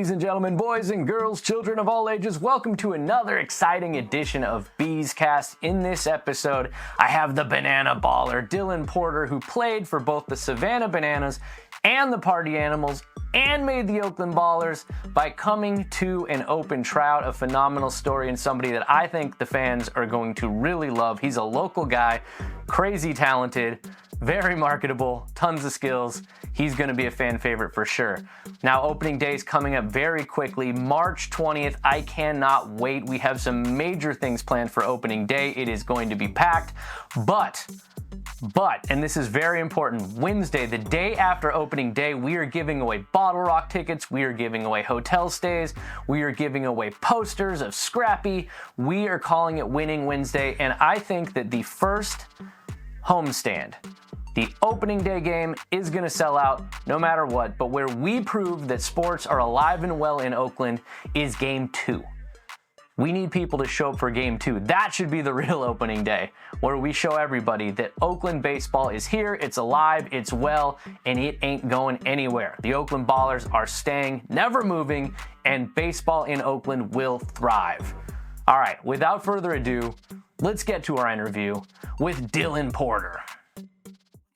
Ladies and gentlemen, boys and girls, children of all ages, welcome to another exciting edition of Bees Cast. In this episode, I have the banana baller, Dylan Porter, who played for both the Savannah Bananas and the Party Animals and made the Oakland Ballers by coming to an open tryout. A phenomenal story and somebody that I think the fans are going to really love. He's a local guy, crazy talented, very marketable, tons of skills. He's going to be a fan favorite for sure. Now, opening day is coming up very quickly, March 20th. I cannot wait. We have some major things planned for opening day. It is going to be packed, but, and this is very important, Wednesday, the day after opening day, we are giving away Bottle Rock tickets. We are giving away hotel stays. We are giving away posters of Scrappy. We are calling it Winning Wednesday, and I think that the first homestand, the opening day game, is going to sell out no matter what, but where we prove that sports are alive and well in Oakland is game 2. We need people to show up for game 2. That should be the real opening day, where we show everybody that Oakland baseball is here, it's alive, it's well, and it ain't going anywhere. The Oakland Ballers are staying, never moving, and baseball in Oakland will thrive. All right, without further ado, let's get to our interview with Dylan Porter.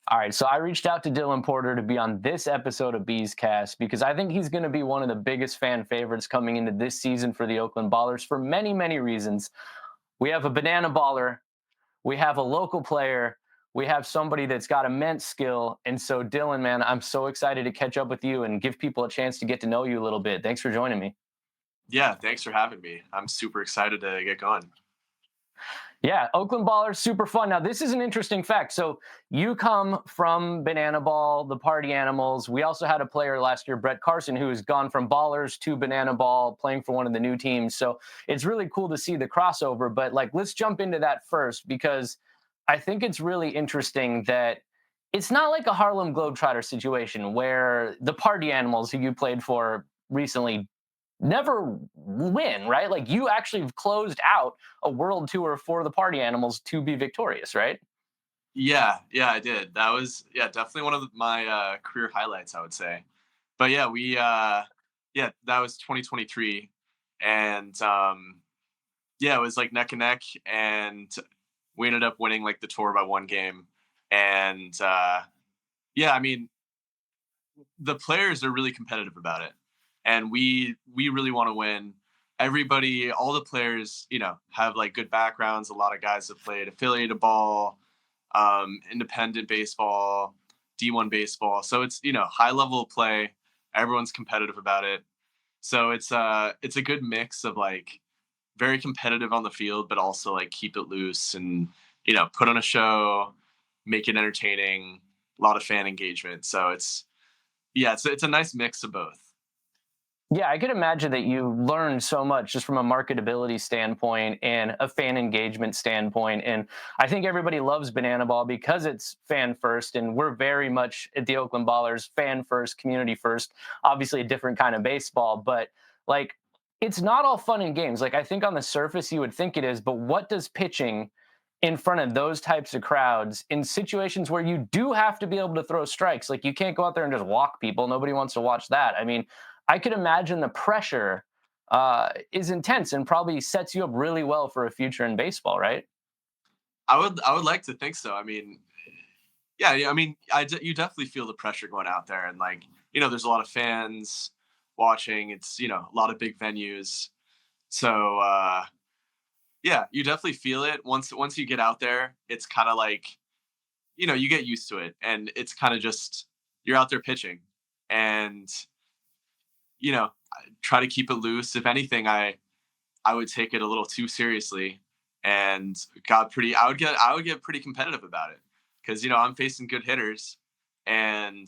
All right, so I reached out to Dylan Porter to be on this episode of Bees Cast because I think he's going to be one of the biggest fan favorites coming into this season for the Oakland Ballers for many, many reasons. We have a banana baller, we have a local player, we have somebody that's got immense skill. And so, Dylan, man, I'm so excited to catch up with you and give people a chance to get to know you a little bit. Thanks for joining me. Yeah, thanks for having me. I'm super excited to get going. Yeah, Oakland Ballers, super fun. Now, this is an interesting fact. So you come from Banana Ball, the Party Animals. We also had a player last year, Brett Carson, who has gone from Ballers to Banana Ball, playing for one of the new teams. So it's really cool to see the crossover. But let's jump into that first, because I think it's really interesting that it's not like a Harlem Globetrotter situation where the Party Animals, who you played for recently, never win, right? Like, you actually closed out a world tour for the Party Animals to be victorious, right? Yeah, I did. That was definitely one of my career highlights, I would say. But yeah, that was 2023, and it was like neck and neck, and we ended up winning like the tour by one game. And I mean, the players are really competitive about it. And we really want to win. Everybody, all the players, have like good backgrounds. A lot of guys have played affiliated ball, independent baseball, D1 baseball. So it's, high level of play. Everyone's competitive about it. So it's a good mix of like very competitive on the field, but also like keep it loose and, put on a show, make it entertaining, a lot of fan engagement. So it's a nice mix of both. Yeah, I could imagine that you learned so much just from a marketability standpoint and a fan engagement standpoint. And I think everybody loves Banana Ball because it's fan first. And we're very much at the Oakland Ballers, fan first, community first, obviously a different kind of baseball. But it's not all fun and games. I think on the surface you would think it is, but what does pitching in front of those types of crowds in situations where you do have to be able to throw strikes? Like, you can't go out there and just walk people. Nobody wants to watch that. I mean, I could imagine the pressure is intense and probably sets you up really well for a future in baseball, right? I would like to think so. I mean, I mean, you definitely feel the pressure going out there, and there's a lot of fans watching. It's a lot of big venues, so you definitely feel it. Once you get out there, it's kind of like you get used to it, and it's kind of just you're out there pitching, and try to keep it loose. If anything, I would take it a little too seriously, and I would get pretty competitive about it, because I'm facing good hitters, and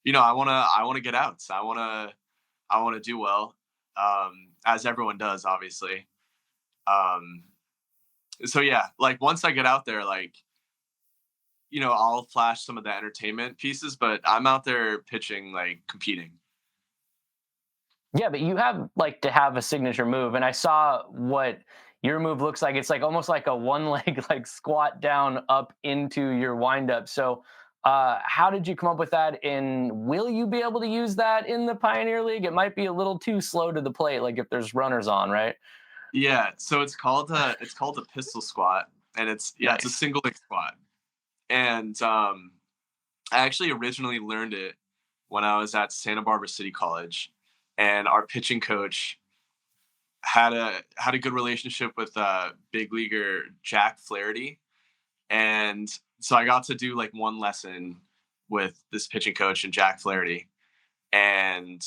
I want to get outs. I want to do well, as everyone does, obviously. So yeah, once I get out there, I'll flash some of the entertainment pieces, but I'm out there pitching, competing. Yeah, but you have to have a signature move, and I saw what your move looks like. It's almost like a one leg squat down up into your windup. So How did you come up with that? And will you be able to use that in the Pioneer League? It might be a little too slow to the plate, like if there's runners on, right? Yeah, so it's called a pistol squat, and it's a Nice. single leg squat. And I actually originally learned it when I was at Santa Barbara City College, and our pitching coach had a good relationship with big leaguer Jack Flaherty, and so I got to do like one lesson with this pitching coach and Jack Flaherty, and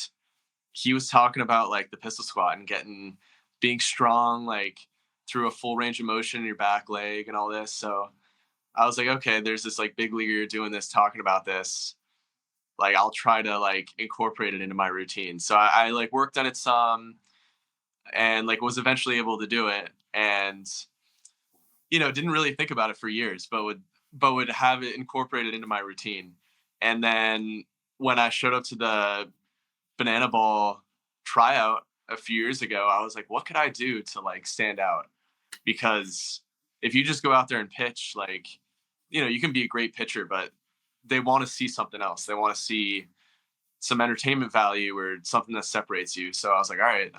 he was talking about like the pistol squat and being strong like through a full range of motion in your back leg and all this. So I was like, okay, there's this like big leaguer doing this, talking about this. Like I'll try to like incorporate it into my routine. So I like worked on it some and like was eventually able to do it. And didn't really think about it for years, but would have it incorporated into my routine. And then when I showed up to the banana ball tryout a few years ago, I was like, what could I do to like stand out? Because if you just go out there and pitch, like, you can be a great pitcher, but they want to see something else. They want to see some entertainment value or something that separates you. So I was like, all right,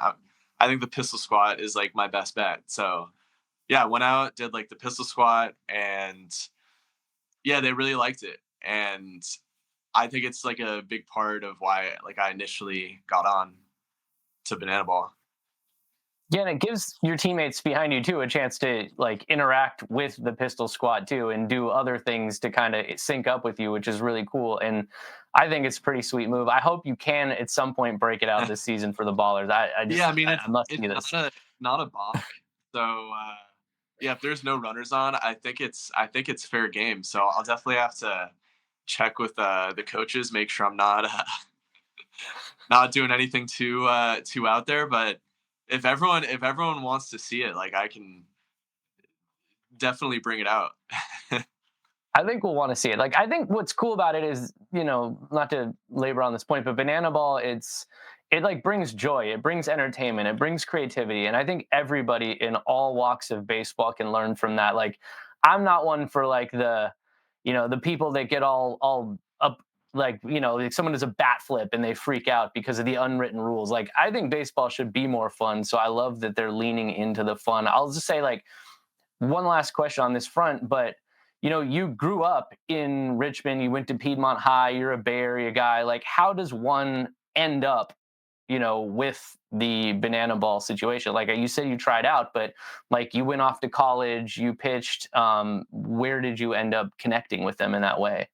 I think the pistol squat is like my best bet. So yeah, went out, did like the pistol squat, and yeah, they really liked it. And I think it's like a big part of why like I initially got on to banana ball. Yeah, and it gives your teammates behind you too a chance to like interact with the pistol squad too and do other things to kind of sync up with you, which is really cool. And I think it's a pretty sweet move. I hope you can at some point break it out this season for the Ballers. I Yeah, just I mean I must it's see this. not a balk. So yeah, if there's no runners on, I think it's fair game. So I'll definitely have to check with the coaches, make sure I'm not not doing anything too out there. But if everyone wants to see it, like I can definitely bring it out. I think we'll want to see it. Like, I think what's cool about it is, not to labor on this point, but banana ball, it like brings joy, it brings entertainment, it brings creativity, and I think everybody in all walks of baseball can learn from that. Like, I'm not one for like the people that get all up. Like, like someone does a bat flip and they freak out because of the unwritten rules. Like, I think baseball should be more fun. So I love that they're leaning into the fun. I'll just say, like, one last question on this front, but you grew up in Richmond, you went to Piedmont High, you're a Bay Area guy. Like, how does one end up, with the banana ball situation? Like you said, you tried out, but like you went off to college, you pitched. Where did you end up connecting with them in that way?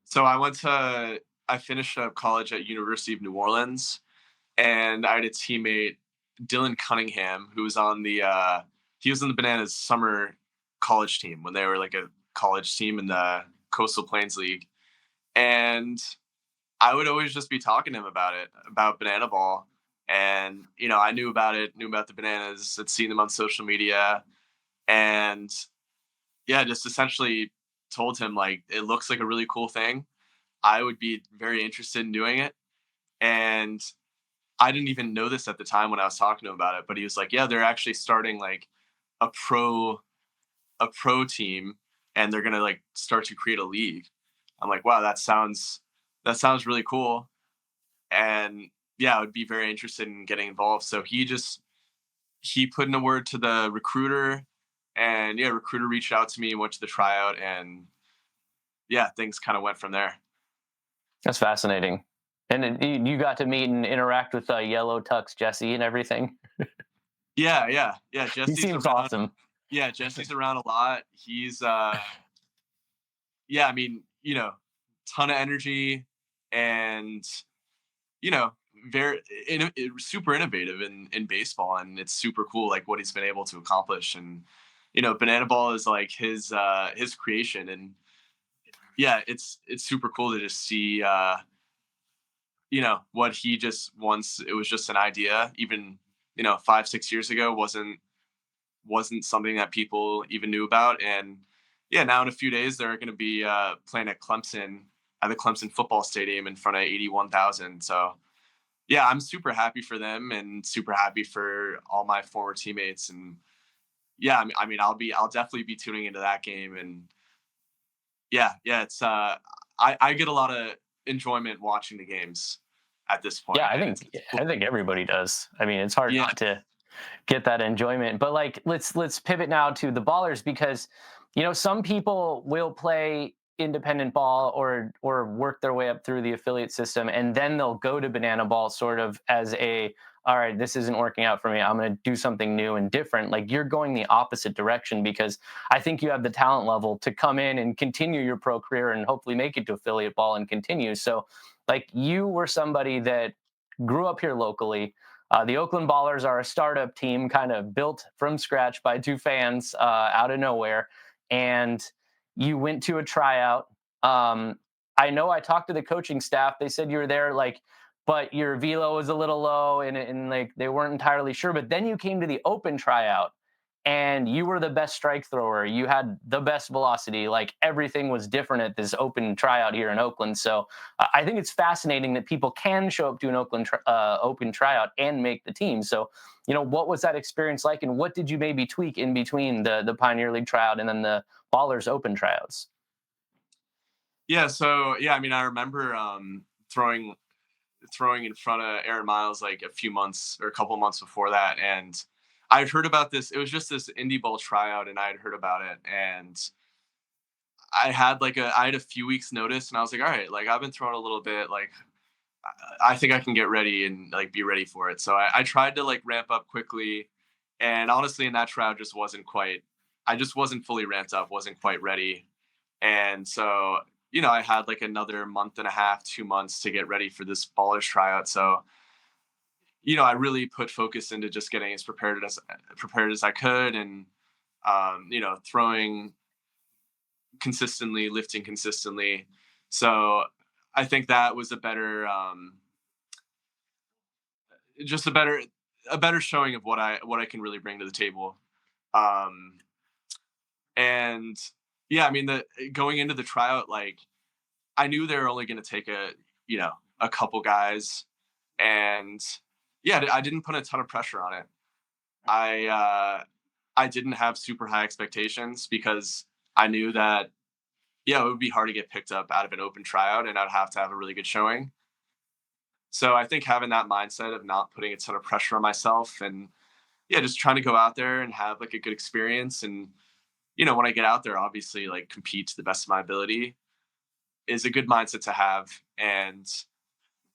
So I finished up college at University of New Orleans, and I had a teammate, Dylan Cunningham, who was on he was in the Bananas summer college team when they were like a college team in the Coastal Plains League. And I would always just be talking to him about banana ball. And, I knew about it, knew about the Bananas, had seen them on social media. And yeah, just essentially told him like, it looks like a really cool thing. I would be very interested in doing it. And I didn't even know this at the time when I was talking to him about it, but he was like, "Yeah, they're actually starting like a pro a pro team, and they're gonna like start to create a league." I'm like, "Wow, that sounds really cool." And yeah, I would be very interested in getting involved. So he put in a word to the recruiter, and yeah, recruiter reached out to me, went to the tryout, and yeah, things kind of went from there. That's fascinating. And you got to meet and interact with Yellow Tux Jesse and everything. Yeah, yeah, yeah. He Jesse's seems around. awesome. Yeah, Jesse's around a lot. He's yeah, I mean, ton of energy and you know, very super innovative in baseball, and it's super cool like what he's been able to accomplish. And banana ball is like his creation. And yeah, it's super cool to just see what he just once it was just an idea, even 5-6 years ago wasn't something that people even knew about. And yeah, now in a few days they're going to be playing at the Clemson football stadium in front of 81,000. So yeah, I'm super happy for them and super happy for all my former teammates. And yeah, I mean, I'll definitely be tuning into that game. And yeah, it's I get a lot of enjoyment watching the games at this Yeah, point, I and think it's cool. I think everybody does. I mean, it's hard Yeah. not to get that enjoyment. But like, let's pivot now to the Ballers, because some people will play independent ball or work their way up through the affiliate system, and then they'll go to Banana Ball sort of as a, all right, this isn't working out for me, I'm going to do something new and different. Like, you're going the opposite direction, because I think you have the talent level to come in and continue your pro career and hopefully make it to affiliate ball and continue. So like, you were somebody that grew up here locally. The Oakland Ballers are a startup team, kind of built from scratch by two fans out of nowhere. And you went to a tryout. I know I talked to the coaching staff. They said you were there, like, but your velo was a little low, and like they weren't entirely sure. But then you came to the open tryout, and you were the best strike thrower. You had the best velocity. Like, everything was different at this open tryout here in Oakland. So I think it's fascinating that people can show up to an open tryout and make the team. So, what was that experience like, and what did you maybe tweak in between the Pioneer League tryout and then the Ballers Open tryouts? Yeah, so yeah, I mean, I remember throwing in front of Aaron Miles like a few months or a couple months before that, and I'd heard about this. It was just this indie ball tryout, and I had heard about it, and I had a few weeks notice, and I was like, all right, like I've been throwing a little bit, like I think I can get ready and like be ready for it. So I tried to like ramp up quickly, and honestly, in that tryout, just wasn't quite. I just wasn't fully ramped up, wasn't quite ready, and so I had like another month and a half, 2 months to get ready for this Ballers tryout. So I really put focus into just getting as prepared as I could, and throwing consistently, lifting consistently. So I think that was just a better showing of what I can really bring to the table. Um, and yeah, I mean, the going into the tryout, like I knew they were only going to take a couple guys, and yeah, I didn't put a ton of pressure on it. I didn't have super high expectations because I knew that it would be hard to get picked up out of an open tryout, and I'd have to have a really good showing. So I think having that mindset of not putting a ton of pressure on myself, and yeah, just trying to go out there and have like a good experience, and when I get out there, obviously like compete to the best of my ability is a good mindset to have, and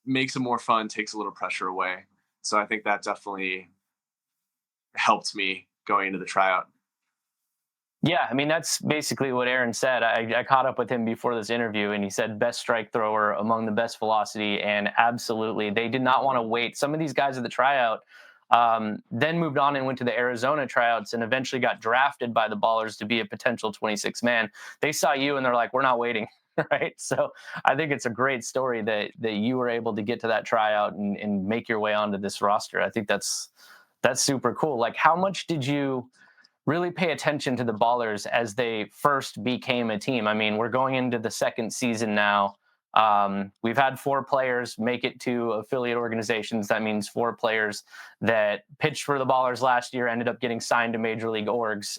makes it more fun, takes a little pressure away. So I think that definitely helped me going into the tryout. Yeah, I mean, that's basically what Aaron said. I caught up with him before this interview, and he said best strike thrower, among the best velocity, and absolutely, they did not want to wait. Some of these guys at the tryout then moved on and went to the Arizona tryouts and eventually got drafted by the Ballers to be a potential 26 man. They saw you and they're like, we're not waiting. Right. So I think it's a great story that you were able to get to that tryout and make your way onto this roster. I think that's super cool. Like, how much did you really pay attention to the Ballers as they first became a team? I mean, we're going into the second season now. We've had four players make it to affiliate organizations. That means four players that pitched for the Ballers last year ended up getting signed to major league orgs.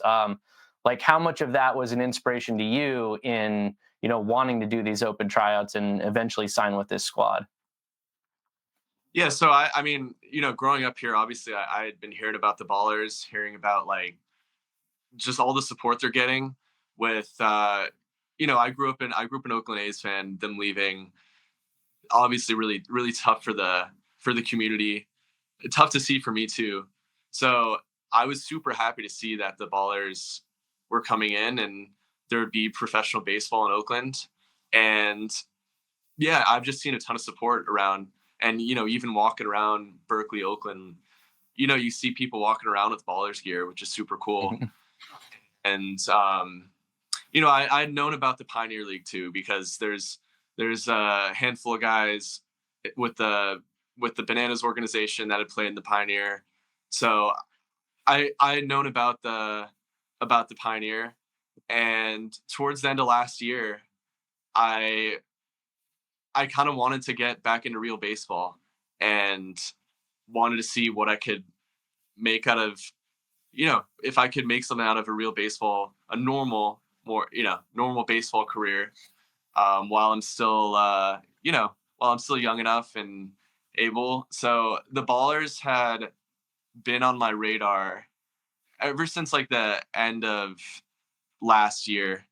Like, how much of that was an inspiration to you in wanting to do these open tryouts and eventually sign with this squad? Yeah, so I mean, growing up here, obviously I had been hearing about the Ballers, hearing about like just all the support they're getting with I grew up an Oakland A's fan. Them leaving, obviously, really really tough for the community. Tough to see for me too. So I was super happy to see that the Ballers were coming in, and there would be professional baseball in Oakland. And yeah, I've just seen a ton of support around, and even walking around Berkeley, Oakland, you see people walking around with Ballers gear, which is super cool. And I'd known about the Pioneer League too, because there's a handful of guys with the Bananas organization that had played in the Pioneer. So I had known about the Pioneer, and towards the end of last year, I I kind of wanted to get back into real baseball, and wanted to see what I could make out of, if I could make something out of a real baseball, a normal, more, normal baseball career. while I'm still, while I'm still young enough and able. So the Ballers had been on my radar ever since like the end of last year.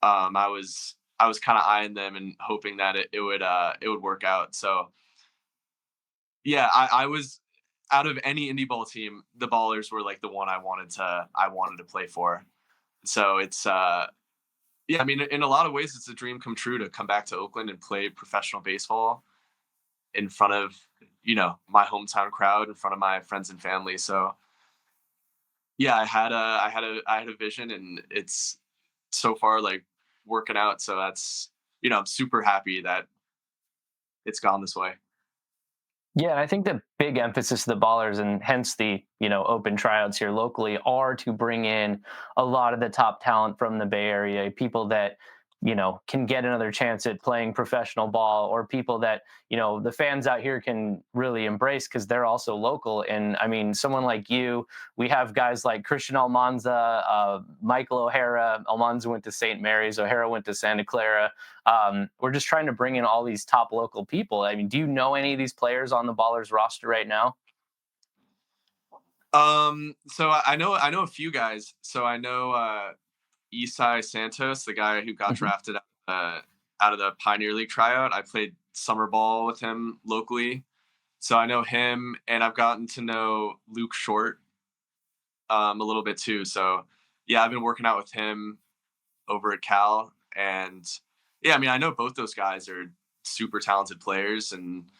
I was kind of eyeing them and hoping that it would work out. So yeah, I was out of any indie ball team, the Ballers were like the one I wanted to play for. So it's yeah, I mean, in a lot of ways, it's a dream come true to come back to Oakland and play professional baseball in front of my hometown crowd, in front of my friends and family. So yeah, I had a vision, and it's so far like working out. So that's I'm super happy that it's gone this way. Yeah, and I think the big emphasis of the Ballers and hence the, open tryouts here locally are to bring in a lot of the top talent from the Bay Area, people that, can get another chance at playing professional ball, or people that, the fans out here can really embrace because they're also local. And I mean, someone like you, we have guys like Christian Almanza, Michael O'Hara. Almanza went to St. Mary's, O'Hara went to Santa Clara. We're just trying to bring in all these top local people. I mean, do you know any of these players on the Ballers roster right now? So I know a few guys. So I know Isai Santos, the guy who got Mhm. drafted out of the Pioneer League tryout. I played summer ball with him locally, so I know him, and I've gotten to know Luke Short a little bit too. So yeah, I've been working out with him over at Cal, and yeah, I mean, I know both those guys are super talented players, and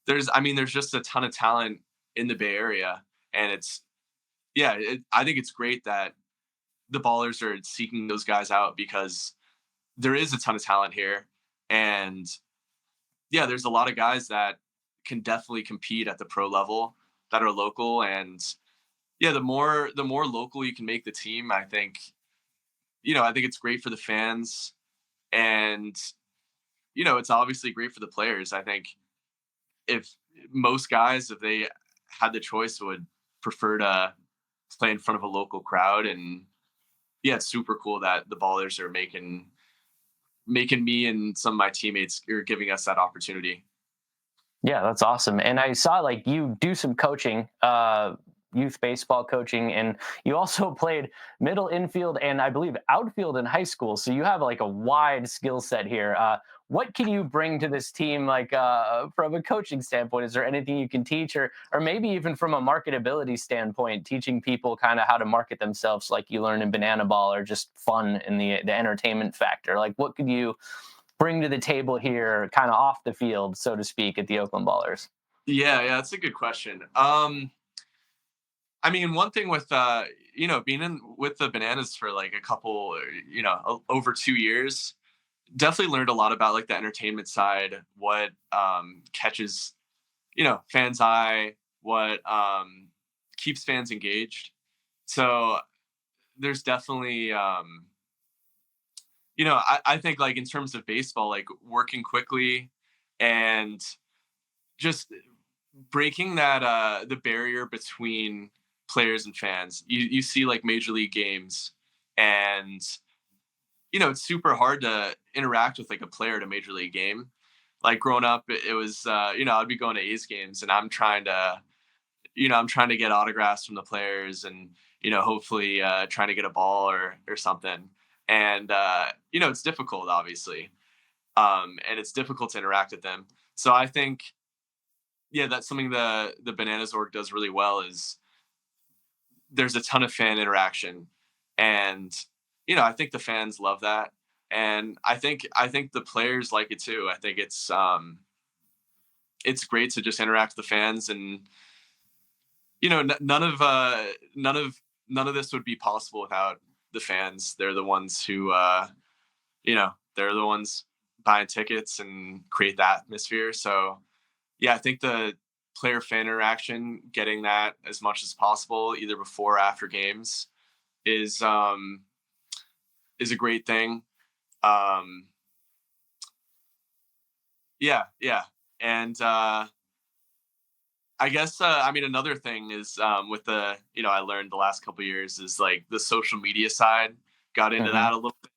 there's just a ton of talent in the Bay Area, and I think it's great that the Ballers are seeking those guys out because there is a ton of talent here, and yeah, there's a lot of guys that can definitely compete at the pro level that are local, and yeah, the more local you can make the team, I think it's great for the fans, and it's obviously great for the players. I think if most guys, if they had the choice, would prefer to play in front of a local crowd, and yeah, it's super cool that the Ballers are making me and some of my teammates are giving us that opportunity. Yeah, that's awesome. And I saw like you do some coaching, youth baseball coaching, and you also played middle infield and I believe outfield in high school. So you have like a wide skill set here. What can you bring to this team, like from a coaching standpoint? Is there anything you can teach, or maybe even from a marketability standpoint, teaching people kind of how to market themselves, like you learn in Banana Ball, or just fun in the entertainment factor? Like, what could you bring to the table here, kind of off the field, so to speak, at the Oakland Ballers? Yeah, that's a good question. I mean, one thing with being in with the Bananas for like a couple, over 2 years, definitely learned a lot about like the entertainment side, what catches fans' eye, what keeps fans engaged. So there's definitely I think like in terms of baseball, like working quickly and just breaking that the barrier between players and fans. You see like major league games, and it's super hard to interact with like a player at a major league game. Like growing up, it was I'd be going to A's games, and I'm trying to get autographs from the players, and hopefully trying to get a ball or something. And it's difficult, obviously, and it's difficult to interact with them. So I think yeah, that's something the Bananas org does really well is there's a ton of fan interaction, and I think the fans love that, and I think the players like it too. I think it's great to just interact with the fans, and none of this would be possible without the fans. They're the ones who they're the ones buying tickets and create that atmosphere. So yeah, I think the player fan interaction, getting that as much as possible, either before or after games, is um, is a great thing. Um, yeah, and I guess I mean another thing is with the I learned the last couple years is like the social media side. Got into Hmm. that a little bit.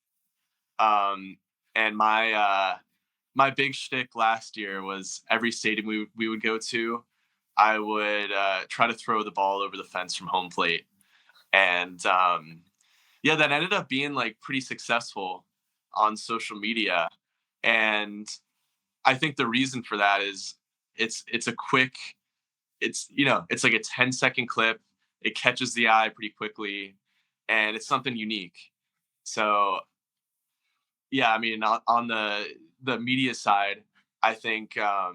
Um, And my big shtick last year was every stadium we would go to, I would try to throw the ball over the fence from home plate. And yeah, that ended up being like pretty successful on social media. And I think the reason for that is it's a quick, it's like a 10-second clip. It catches the eye pretty quickly, and it's something unique. So yeah, I mean, on the media side, I think yeah,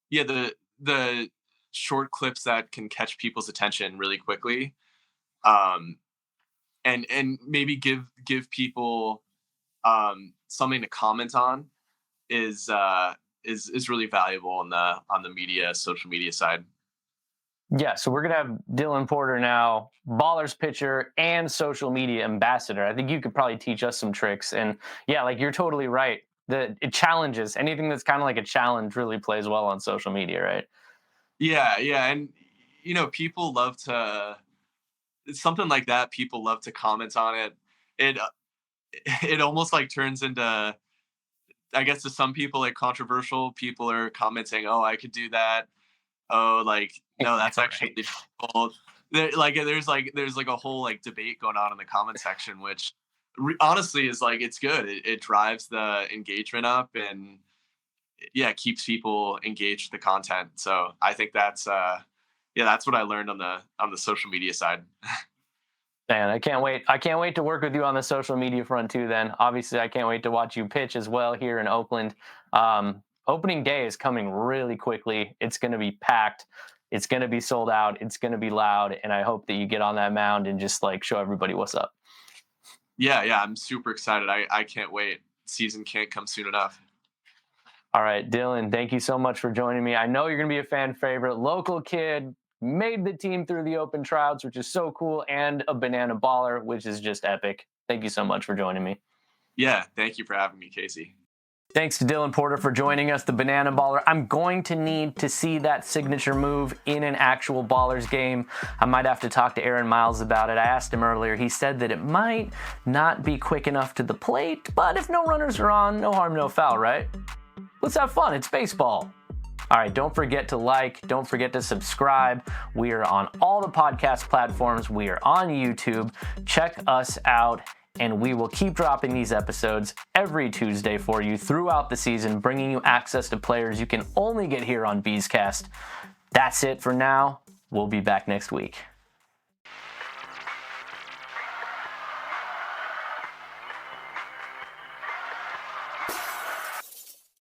the short clips that can catch people's attention really quickly, um, and maybe give people something to comment on is really valuable on the media social media side. Yeah, so we're gonna have Dylan Porter now, Ballers pitcher and social media ambassador. I think you could probably teach us some tricks. And yeah, like you're totally right. It challenges anything that's kind of like a challenge really plays well on social media, right? Yeah, yeah, and people love to it's something like that. People love to comment on it. It it almost like turns into, I guess, to some people like controversial. People are commenting, "Oh, I could do that." Oh, like, no, that's actually Right. difficult. There's like a whole like debate going on in the comment section, which honestly is like it's good. It drives the engagement up, and yeah, it keeps people engaged with the content. So I think that's yeah, that's what I learned on the social media side. Man, I can't wait. I can't wait to work with you on the social media front too. Then, obviously, I can't wait to watch you pitch as well here in Oakland. Opening day is coming really quickly. It's going to be packed. It's going to be sold out. It's going to be loud, and I hope that you get on that mound and just like show everybody what's up. Yeah, yeah, I'm super excited. I can't wait. Season can't come soon enough. All right, Dylan, thank you so much for joining me. I know you're going to be a fan favorite, local kid, made the team through the open tryouts, which is so cool, and a banana baller, which is just epic. Thank you so much for joining me. Yeah, thank you for having me, Casey. Thanks to Dylan Porter for joining us, the Banana Baller. I'm going to need to see that signature move in an actual Ballers game. I might have to talk to Aaron Miles about it. I asked him earlier. He said that it might not be quick enough to the plate, but if no runners are on, no harm, no foul, right? Let's have fun. It's baseball. All right, don't forget to like, don't forget to subscribe. We are on all the podcast platforms. We are on YouTube. Check us out, and we will keep dropping these episodes every Tuesday for you throughout the season, bringing you access to players you can only get here on Beescast. That's it for now. We'll be back next week.